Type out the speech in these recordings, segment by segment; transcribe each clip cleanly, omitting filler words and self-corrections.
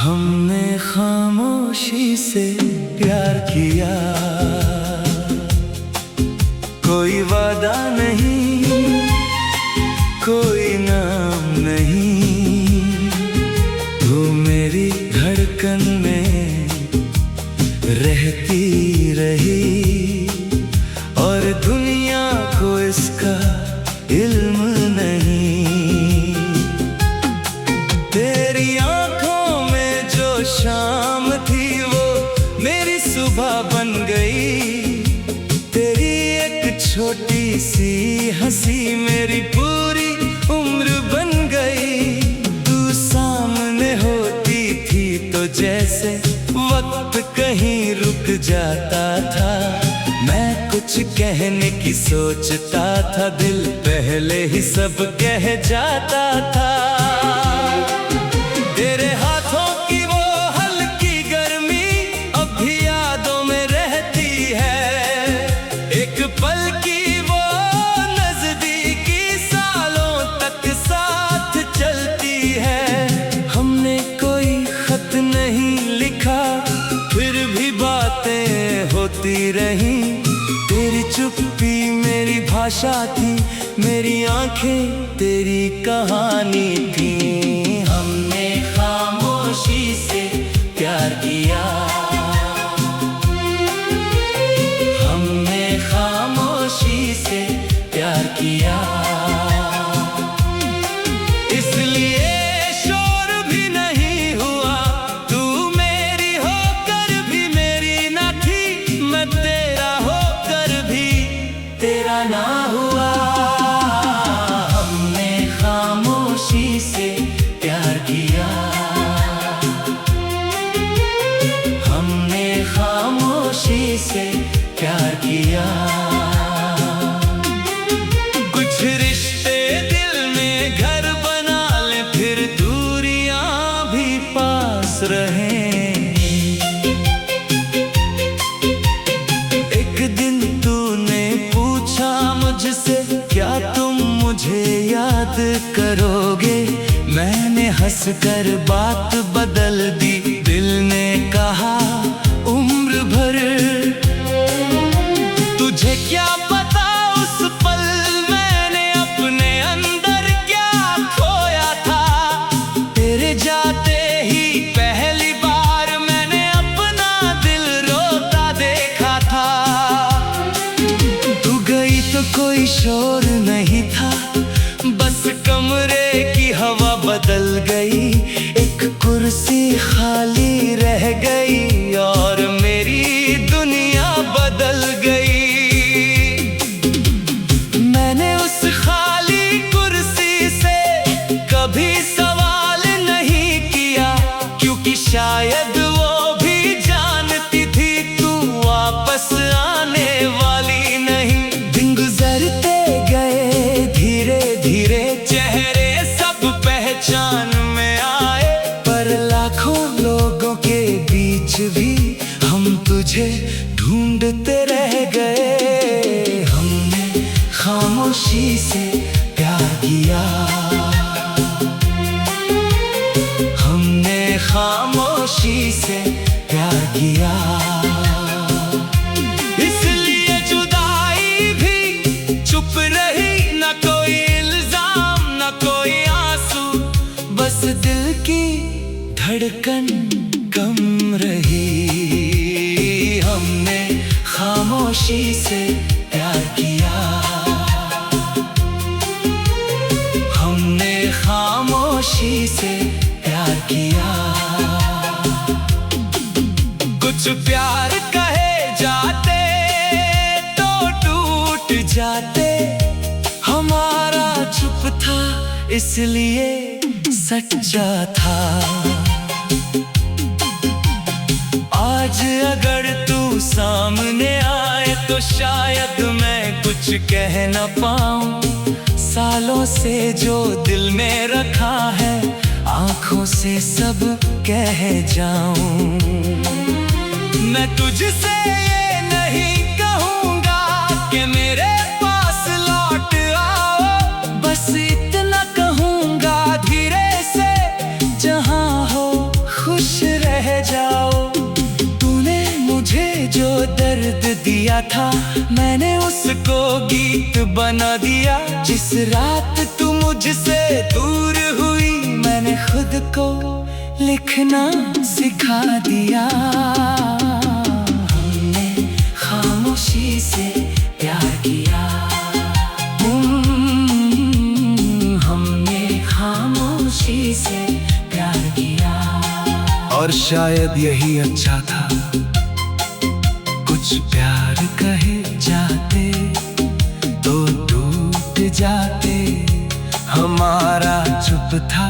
हमने खामोशी से प्यार किया, कोई वादा नहीं, कोई नाम नहीं। तू मेरी धड़कन में रहती रही और दुनिया को इसका इल्म नहीं। तेरी आंखों में जो शाम थी वो मेरी सुबह बन गई। तेरी एक छोटी सी हंसी मेरी पूरी उम्र बन गई। तू सामने होती थी तो जैसे वक्त कहीं रुक जाता था। मैं कुछ कहने की सोचता था, दिल पहले ही सब कह जाता था। तेरे हाथों की वो हल्की गर्मी अब भी यादों में रहती है। एक पल की वो नजदीकी सालों तक साथ चलती है। हमने कोई खत नहीं लिखा फिर भी बातें होती रहीं। तेरी चुप्पी मेरी भाषा थी, मेरी आंखें तेरी कहानी थी। हमने खामोशी से प्यार किया, हमने खामोशी से प्यार किया। इसलिए शोर भी नहीं हुआ, तू मेरी होकर भी मेरी ना थी। मैं तेरा होकर भी तेरा ना हुआ। हमने खामोशी से प्यार किया, हमने खामोशी से प्यार किया। कुछ रिश्ते दिल में घर बना ले फिर दूरियां भी पास रहें। एक दिन तूने पूछा मुझसे क्या तुम मुझे याद करोगे। मैंने हंसकर बात बदल दी, दिल ने कहा उम्र भर। तुझे क्या पता उस पल मैंने अपने अंदर क्या खोया था। तेरे जाते ही पहली बार मैंने अपना दिल रोता देखा था। तू गई तो कोई शोर नहीं था, बस कमरे की हवा बदल गई। एक कुर्सी खाली रह गई और मेरी दुनिया बदल गई। मैंने उस खाली कुर्सी से कभी सवाल नहीं किया, क्योंकि शायद वो भी जानती थी तू वापस आने वाली नहीं। दिन गुजरते गए धीरे धीरे, चेहरे सब पहचान में आए। पर लाखों लोगों के बीच भी हम तुझे ढूंढते रह गए। हमने खामोशी से प्यार किया, हमने खामोशी से प्यार किया। इसलिए जुदाई भी चुप रही, न कोई इल्जाम न कोई आंसू, बस दिल की धड़कन कम रही। हमने खामोशी से प्यार किया, हमने खामोशी से प्यार किया। कुछ प्यार कहे जाते तो टूट जाते, हमारा चुप था इसलिए सच्चा था। आज अगर तू सामने आए तो शायद मैं कुछ कह न पाऊं। सालों से जो दिल में रखा है आंखों से सब कह जाऊं। मैं तुझसे ये नहीं कहूंगा कि मेरे पास लौट आओ, बस इतना कहूंगा धीरे से, जहां हो खुश किया था, मैंने उसको गीत बना दिया। जिस रात तू मुझसे दूर हुई, मैंने खुद को लिखना सिखा दिया। हमने खामोशी से प्यार किया, हमने खामोशी से प्यार किया। और शायद यही अच्छा था, कुछ प्यार कहे जाते तो टूट जाते। हमारा चुप था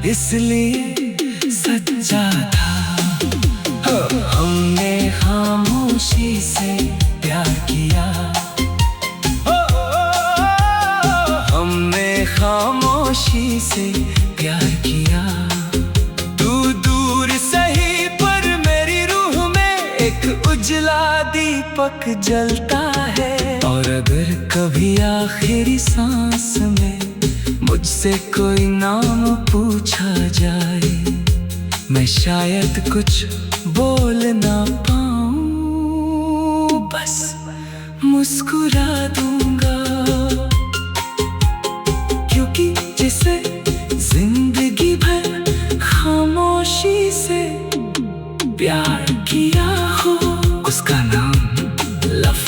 इसलिए सच्चा था। हमने खामोशी से प्यार किया, हमने खामोशी से प्यार किया। तू दूर सही पर मेरी रूह में एक उजला दीपक जलता है। और अगर कभी आखिरी सांस में मुझसे कोई नाम पूछा जाए, मैं शायद कुछ बोल ना पाऊं, बस मुस्कुरा दूंगा। क्योंकि जिसे जिंदगी भर खामोशी से प्यार किया हो, उसका नाम लव।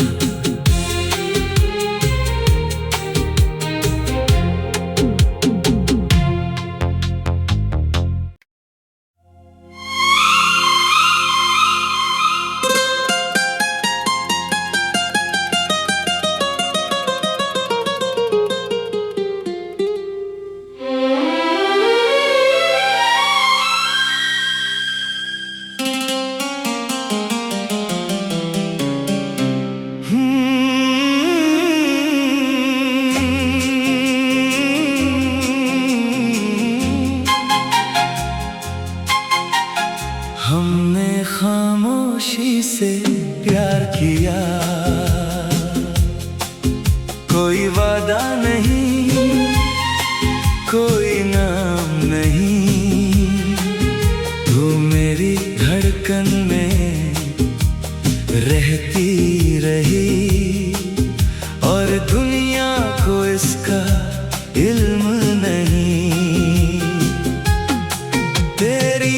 हमने खामोशी से प्यार किया, कोई वादा नहीं, कोई नाम नहीं। तू मेरी धड़कन में रहती रही, और दुनिया को इसका इल्म नहीं। तेरी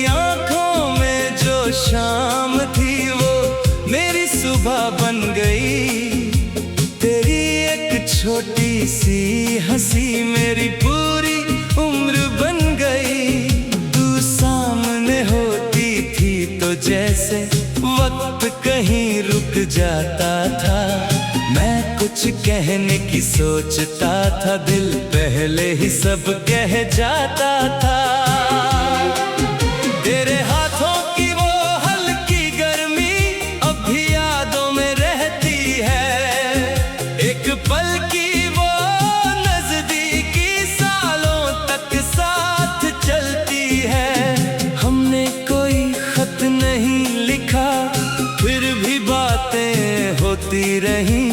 शाम थी वो मेरी सुबह बन गई। तेरी एक छोटी सी हंसी मेरी पूरी उम्र बन गई। तू सामने होती थी तो जैसे वक्त कहीं रुक जाता था। मैं कुछ कहने की सोचता था, दिल पहले ही सब कह जाता था। तेरे हाथों की वो हल्की गर्मी अब भी यादों में रहती है। एक पल की वो नजदीकी सालों तक साथ चलती है। हमने कोई खत नहीं लिखा, फिर भी बातें होती रहीं।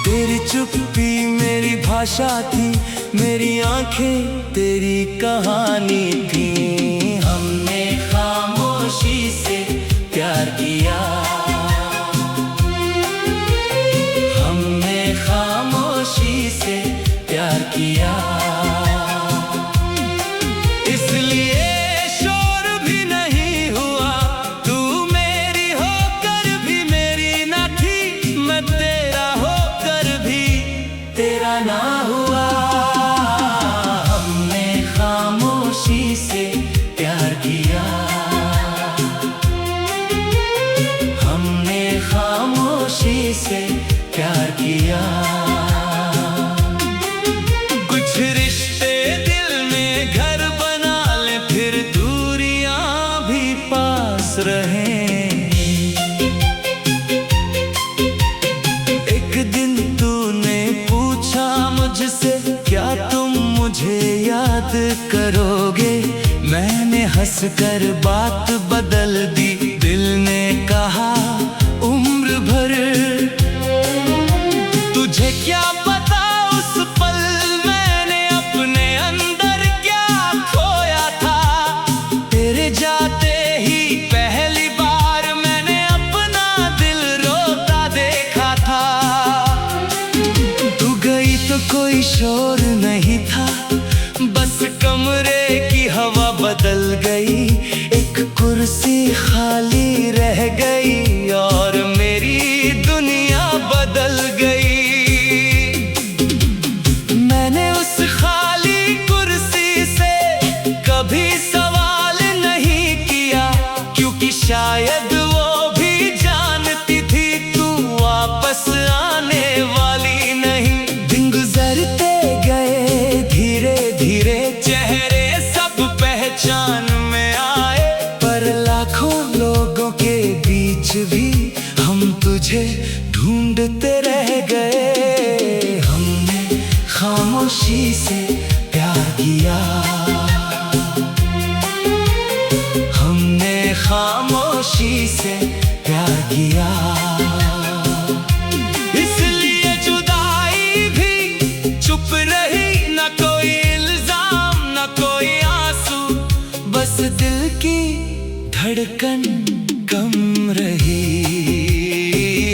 तेरी चुप्पी मेरी भाषा थी, मेरी आंखें तेरी कहानी थी। हमने खामोशी से प्यार किया, हमने खामोशी से प्यार किया। इसलिए शोर भी नहीं हुआ, तू मेरी होकर भी मेरी ना थी। मैं तेरा होकर भी तेरा ना हुआ। हमने खामोशी से प्यार किया, हमने खामोशी से प्यार किया। कुछ रिश्ते दिल में घर बना ले, फिर दूरियां भी पास रहें। एक दिन तूने पूछा मुझसे, क्या तुम मुझे याद करोगे? मैंने हंसकर बात बदल दी, दिल ने कहा उम्र भर। तुझे क्या पता उस पल मैंने अपने अंदर क्या खोया था। तेरे जाते ही पहली बार मैंने अपना दिल रोता देखा था। पहचान में आए। पर लाखों लोगों के बीच भी हम तुझे ढूंढते रह गए। हमने खामोशी से प्यार किया, हमने खामोशी से प्यार किया। इसलिए जुदाई भी चुप रही, न कोई इल्जाम न कोई आंसू, बस दिल की धड़कन कम रही।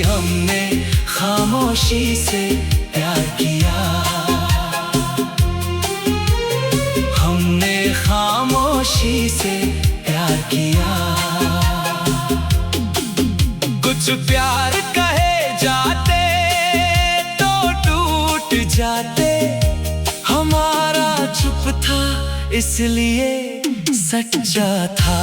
हमने खामोशी से प्यार किया, हमने खामोशी से प्यार किया। कुछ प्यार कहे जाते तो टूट जाते, हमारा चुप था इसलिए सच्चा था।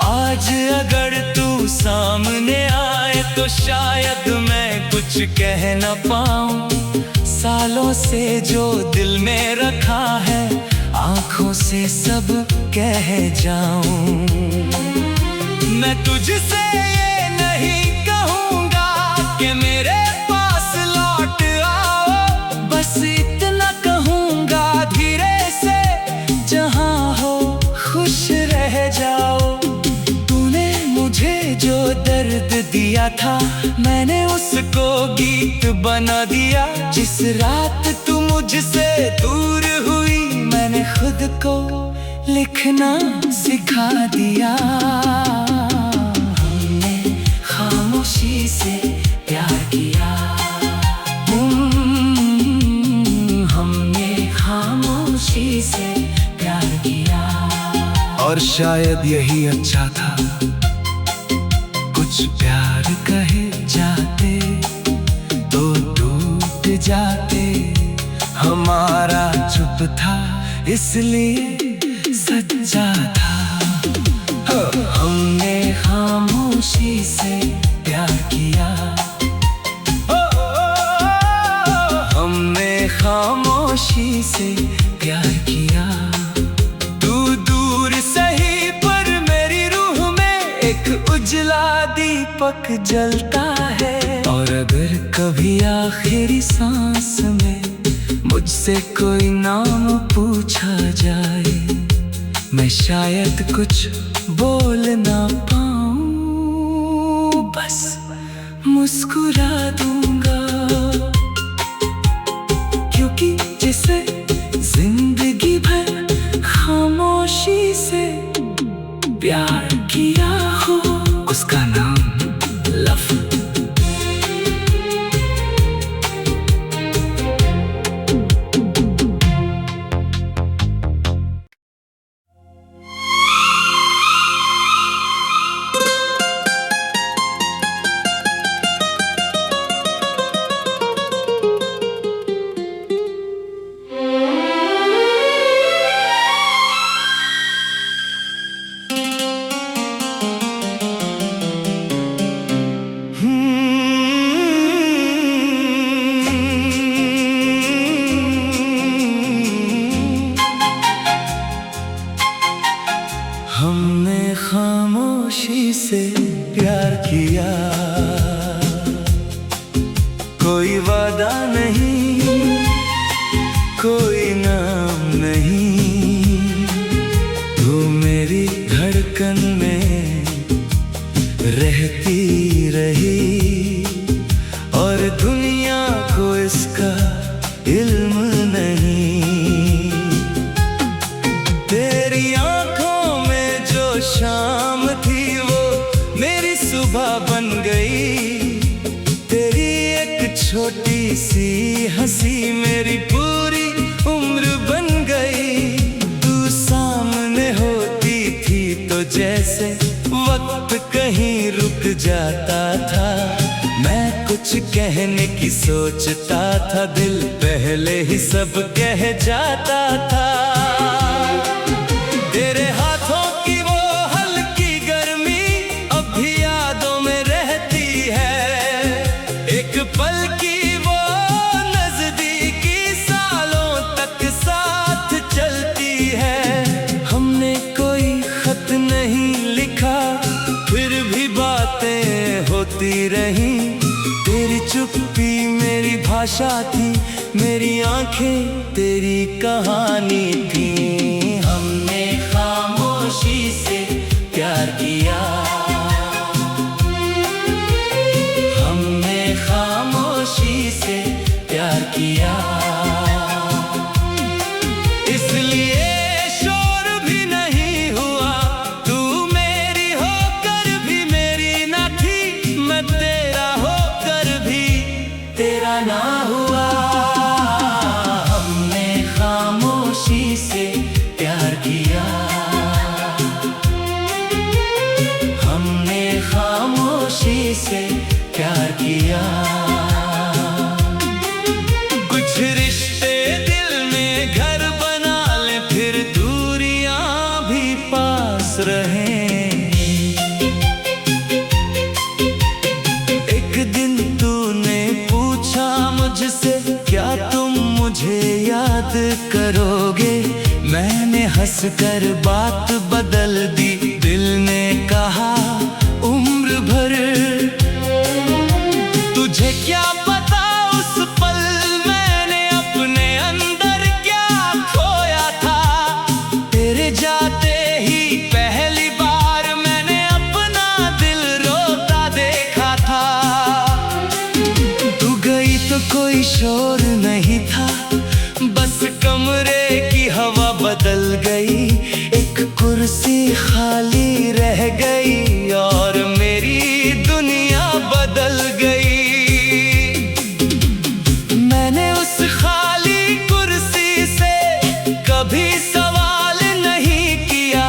आज अगर तू सामने आए तो शायद मैं कुछ कह न पाऊं। सालों से जो दिल में रखा है आंखों से सब कह जाऊं। मैं तुझसे ये नहीं कहूंगा कि मेरे पास लौट आओ, बस इतना कहूंगा धीरे से जहां हो खुश रह जाओ। तूने मुझे जो दर्द दिया था मैंने उसको गीत बना दिया। जिस रात तू मुझसे दूर हुई मैंने खुद को लिखना सिखा दिया। हमने खामोशी से प्यार किया, हमने खामोशी से प्यार किया। और शायद यही अच्छा था, कुछ प्यार कहे जाते तो टूट जाते, हमारा चुप था इसलिए सच्चा था। हमने खामोशी से प्यार किया, हमने खामोशी से प्यार किया। तू दूर सही पर मेरी रूह में एक उजला दीपक जलता है। और अगर कभी आखिरी सांस में मुझसे कोई नाम पूछा जाए, मैं शायद कुछ बोल ना पाऊं, बस मुस्कुरा दूंगा। क्योंकि जिसे जिंदगी भर खामोशी से प्यार किया हो उसका नाम लव। हमने खामोशी से प्यार किया, कोई वादा नहीं, कोई नाम नहीं। तू मेरी धड़कन में रहती रही और दुनिया को इसका इल्म नहीं। तेरी शाम थी वो मेरी सुबह बन गई। तेरी एक छोटी सी हंसी मेरी पूरी उम्र बन गई। तू सामने होती थी तो जैसे वक्त कहीं रुक जाता था। मैं कुछ कहने की सोचता था, दिल पहले ही सब कह जाता था। तेरे हाथों की वो हल्की गर्मी अब भी यादों में रहती है। एक पल की वो नजदीकी सालों तक साथ भाषा थी, मेरी आंखें तेरी कहानी थी। हमने खामोशी से प्यार किया, हमने खामोशी से प्यार किया। इसलिए शोर भी नहीं हुआ, तू मेरी होकर भी मेरी ना थी, मैं तेरा होकर भी तेरा ना हुआ। हमने खामोशी से प्यार किया, हमने खामोशी से प्यार किया। कुछ रिश्ते दिल में घर बना ले, फिर दूरियां भी पास रहें। एक दिन तूने पूछा मुझसे, क्या तुम मुझे याद करोगे? मैंने हंसकर बात बदल दी, दिल ने कहा उम्र भर। तुझे क्या पता उस पल मैंने अपने अंदर क्या खोया था। तेरे जाते ही पहली बार मैंने अपना दिल रोता देखा था। तू गई तो कोई शोर नहीं था, बस कमरे की हवा बदल गई। एक कुर्सी खाली रह गई और मेरी दुनिया बदल गई। मैंने उस खाली कुर्सी से कभी सवाल नहीं किया,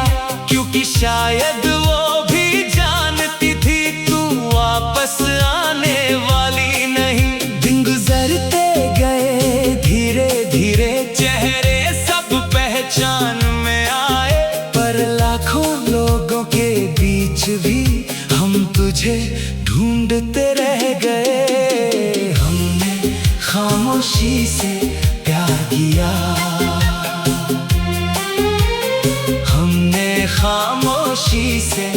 क्योंकि शायद वो भी जानती थी तू वापस आने वाली नहीं। दिन गुजरते गए धीरे धीरे, चेहरे सब पहचान में आए, पर लाखों लोगों के बीच भी हम तुझे ढूंढते रह गए। हमने खामोशी से प्यार किया, हमने खामोशी से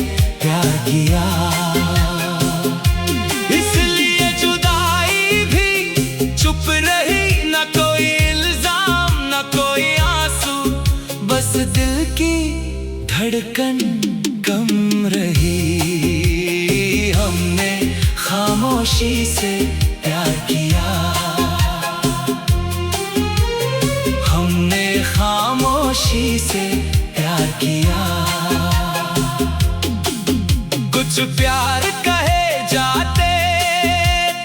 प्यार किया। इसलिए जुदाई भी चुप रही, न कोई इल्जाम न कोई आंसू, बस दिल की धड़कन कम रही। हमने खामोशी से प्यार किया, हमने खामोशी से प्यार किया। कुछ प्यार कहे जाते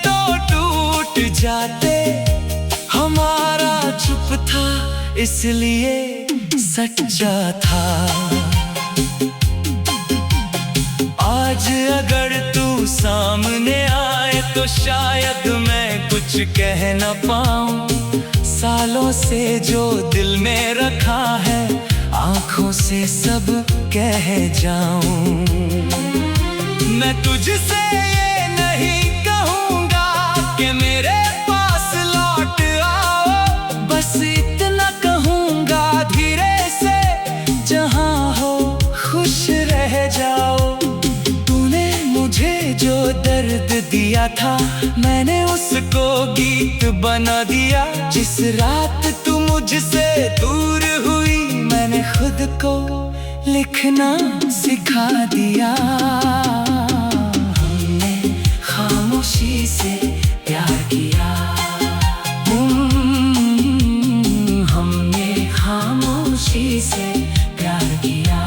तो टूट जाते, हमारा चुप था इसलिए सच्चा था। आज अगर तू सामने आए तो शायद मैं कुछ कह न पाऊं। सालों से जो दिल में रखा है, आंखों से सब कह जाऊं। मैं तुझसे ये नहीं कहूंगा कि मेरे पास लौट आओ, बस इतना कहूंगा धीरे से, जहां हो खुश रह जाओ। तूने मुझे जो दर्द दिया था, मैंने उसको गीत बना दिया। जिस रात तू मुझसे दूर हुई, मैंने खुद को लिखना सिखा दिया। हमने खामोशी से प्यार किया, हमने खामोशी से प्यार किया।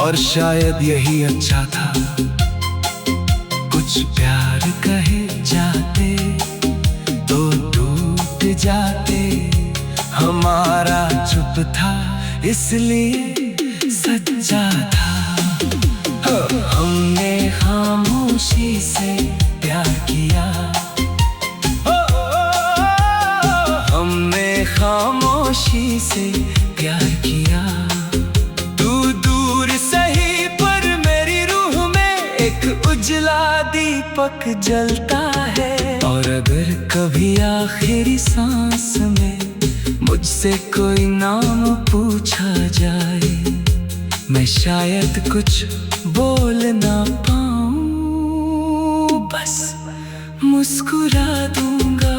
और शायद यही अच्छा था, कुछ प्यार कहे जाते तो टूट जाते। हमारा चुप था इसलिए सच्चा था। हमने खामोशी से प्यार किया, हमने खामोशी से प्यार किया। तू दूर सही पर मेरी रूह में एक उजला दीपक जलता है। और अगर कभी आखिरी सांस में मुझसे कोई नाम पूछा जाए, मैं शायद कुछ बोल ना पाऊं, बस मुस्कुरा दूंगा।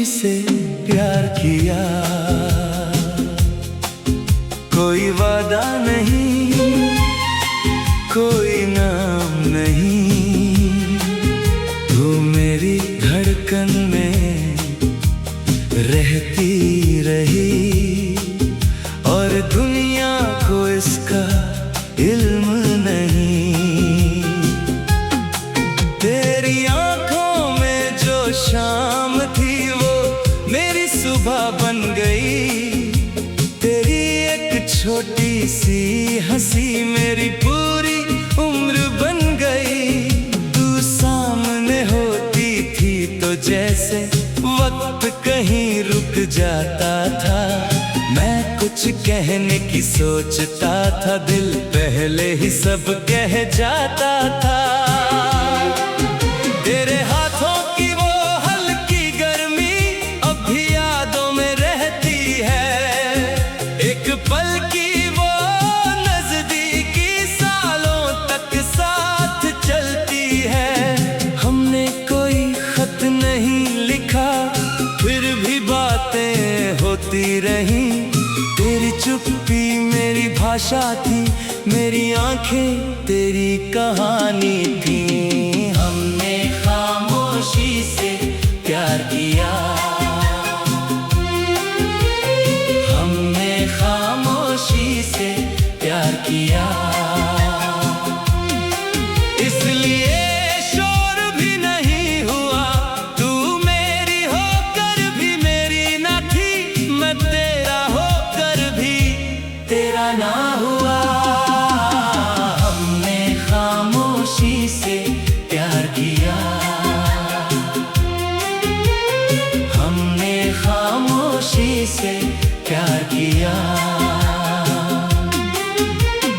से प्यार किया, कोई वादा नहीं, कोई नाम नहीं, तू मेरी धड़कन में रहती रही और दुनिया को इसका इल्म नहीं। तेरी आंखों में जो शाम थी वो मेरी सुबह बन गई, तेरी एक छोटी सी हंसी मेरी पूरी उम्र बन गई। तू सामने होती थी तो जैसे वक्त कहीं रुक जाता था, मैं कुछ कहने की सोचता था, दिल पहले ही सब कह जाता था। तेरे हाथों की वो हल्की गर्मी अब भी यादों में रहती है, एक पल की वो नजदीकी सालों तक साथ चलती है। हमने कोई खत नहीं लिखा फिर भी बातें होती रहीं, तेरी चुप्पी मेरी भाषा थी, मेरी आंखें तेरी कहानी थी। हमने खामोशी से प्यार किया, हमने खामोशी से प्यार किया, इसलिए शोर भी नहीं हुआ, तू मेरी होकर भी मेरी ना थी, मैं तेरा होकर भी तेरा ना हुआ। हमने खामोशी से प्यार किया, हमने खामोशी से प्यार किया।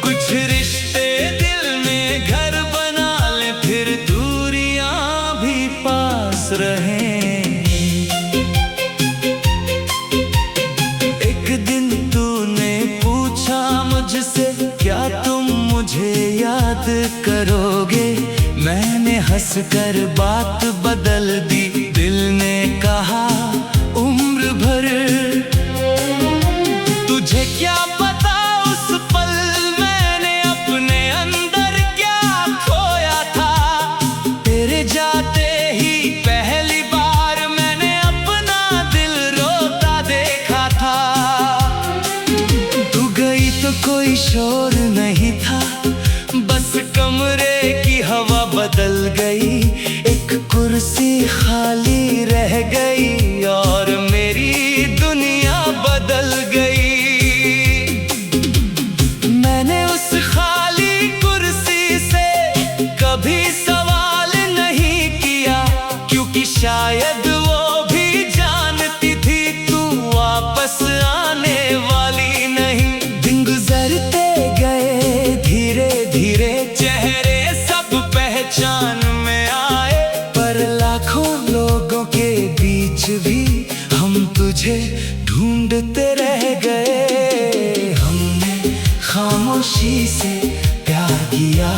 कुछ रिश्ते दिल में घर बना ले, फिर दूरियां भी पास रहें। एक दिन तूने पूछा मुझसे, क्या तुम मुझे याद करोगे? मैंने हंसकर बात बदल दी, दिल ने कहा उम्र भर। तुझे क्या पता उस पल मैंने अपने अंदर क्या खोया था, तेरे जाते ही पहली बार मैंने अपना दिल रोता देखा था। तू गई तो कोई शोर नहीं था, बस कमरे की हवा बदल गई, एक कुर्सी खाली रह गई और मेरी दुनिया बदल गई। मैंने उस खाली कुर्सी से कभी सवाल नहीं किया, क्योंकि शायद वो भी जानती थी तू वापस आने वाली नहीं। दिन गुजरते गए धीरे धीरे, चेहरे सब पहचान में आए, पर लाखों लोगों के बीच भी हम तुझे ढूंढते रह गए। हमने खामोशी से प्यार किया,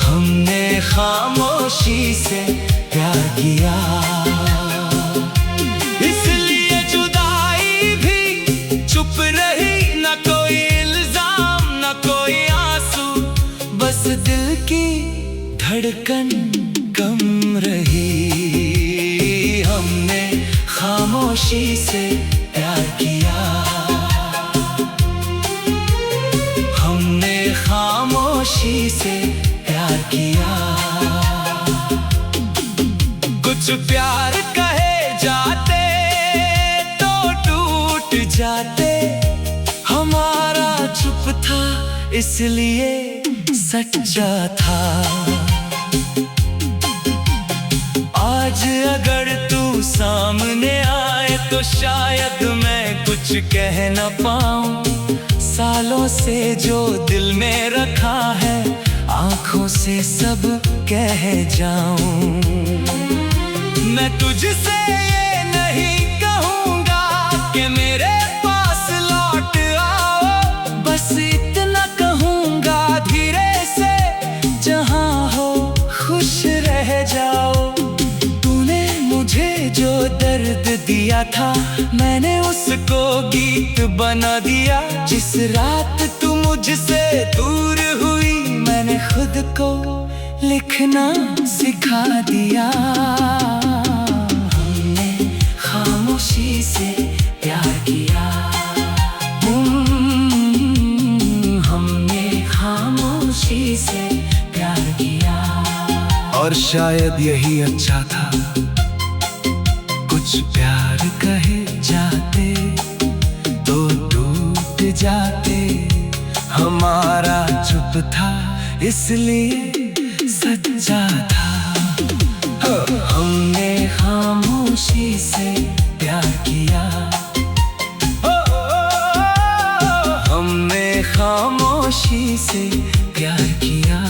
हमने खामोशी से प्यार किया, इसलिए जुदाई भी चुप रही, ना कोई इल्जाम ना कोई आंसू, बस दिल की धड़कन कम रही। हमने खामोशी से प्यार किया, हमने खामोशी से प्यार किया। कुछ प्यार कहे जाते तो टूट जाते, हमारा चुप था इसलिए सच्चा था। आज अगर तू सामने आए तो शायद मैं कुछ कह न पाऊं, सालों से जो दिल में रखा है आंखों से सब कह जाऊं। मैं तुझसे ये नहीं कहूंगा कि मेरे पास लौट आओ, बस इतना कहूंगा धीरे से, जहां हो खुश रह जाओ। तू किया था, मैंने उसको गीत बना दिया। जिस रात तू मुझसे दूर हुई, मैंने खुद को लिखना सिखा दिया। हमने खामोशी से प्यार किया, हमने खामोशी से प्यार किया। और शायद यही अच्छा था, कुछ प्यार कहे जाते तो टूट जाते। हमारा चुप था इसलिए सच्चा था। हमने खामोशी से प्यार किया, हमने खामोशी से प्यार किया।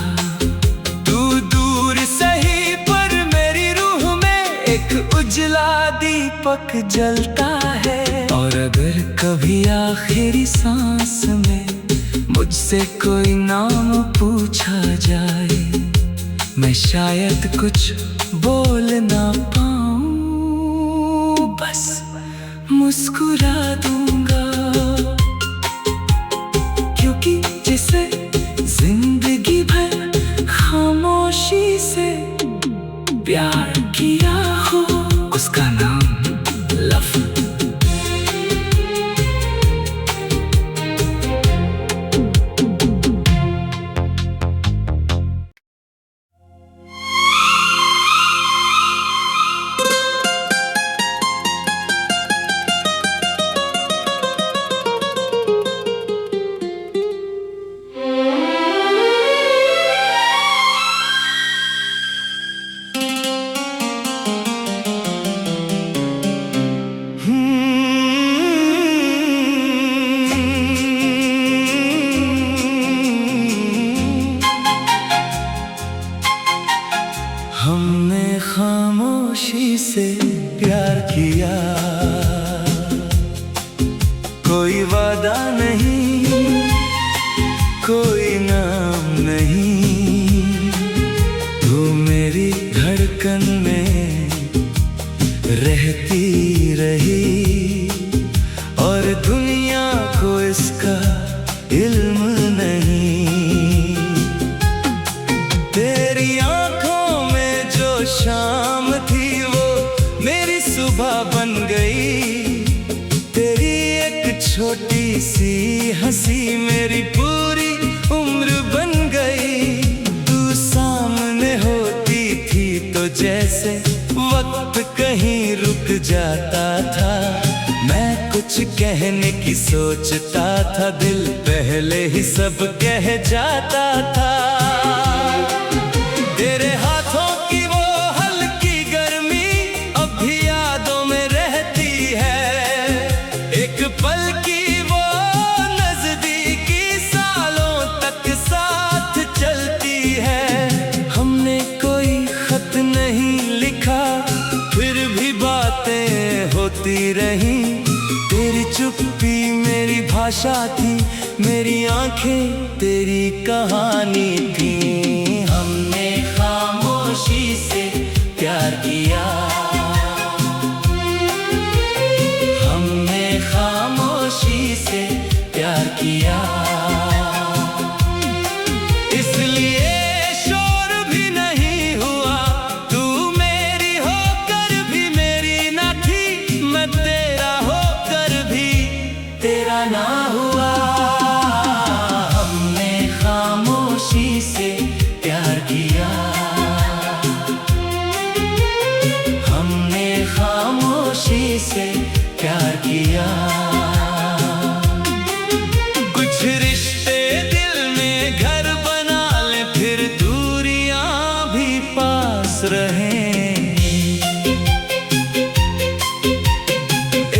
तू दूर सही पर मेरी रूह में एक उजला दीपक जलता है। और अगर कभी आखिरी सांस में मुझसे कोई नाम पूछा जाए, मैं शायद कुछ बोल ना पाऊं, बस मुस्कुरा दूंगा। क्योंकि जिसे जिंदगी भर खामोशी से प्यार किया हो, उसका नाम लव। हमने खामोशी से प्यार किया, कोई वादा नहीं, कोई नाम नहीं। तू मेरी धड़कन में रहती रही, और दुनिया को इसका इल्म नहीं। तेरी आंखों में जो शाम थी, वो मेरी सुबह बन गई। तेरी एक छोटी सी हंसी मेरी पूरी उम्र बन गई। तू सामने होती थी तो जैसे वक्त कहीं रुक जाता था। मैं कुछ कहने की सोचता था, दिल पहले ही सब कह जाता था। तेरे हाथों की वो हल्की गर्मी अब भी यादों में रहती है। एक पल की वो नजदीकी सालों तक साथ चलती है। हमने कोई खत नहीं लिखा, फिर भी बातें होती रही। तेरी चुप्पी मेरी भाषा थी, मेरी आंखें तेरी कहानी थी। हमने खामोशी से प्यार किया, हमने खामोशी से प्यार किया। इसलिए शोर भी नहीं हुआ, तू मेरी होकर भी मेरी ना थी। मैं तेरा होकर भी तेरा ना हुआ। हमने खामोशी से प्यार किया, हमने खामोशी से प्यार किया। कुछ रिश्ते दिल में घर बना ले, फिर दूरियां भी पास रहें।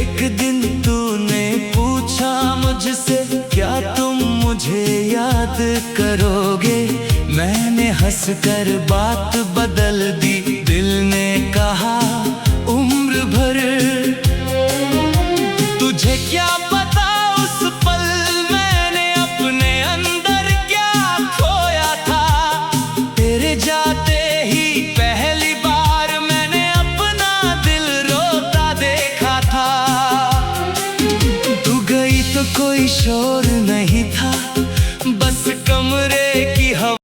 एक दिन तूने पूछा मुझसे, क्या तुम मुझे याद करोगे? मैंने हंसकर बात बदल दी, दिल ने कहा उम्र भर। तुझे क्या पता उस पल मैंने अपने अंदर क्या खोया था। तेरे जाते ही पहली बार मैंने अपना दिल रोता देखा था। शोर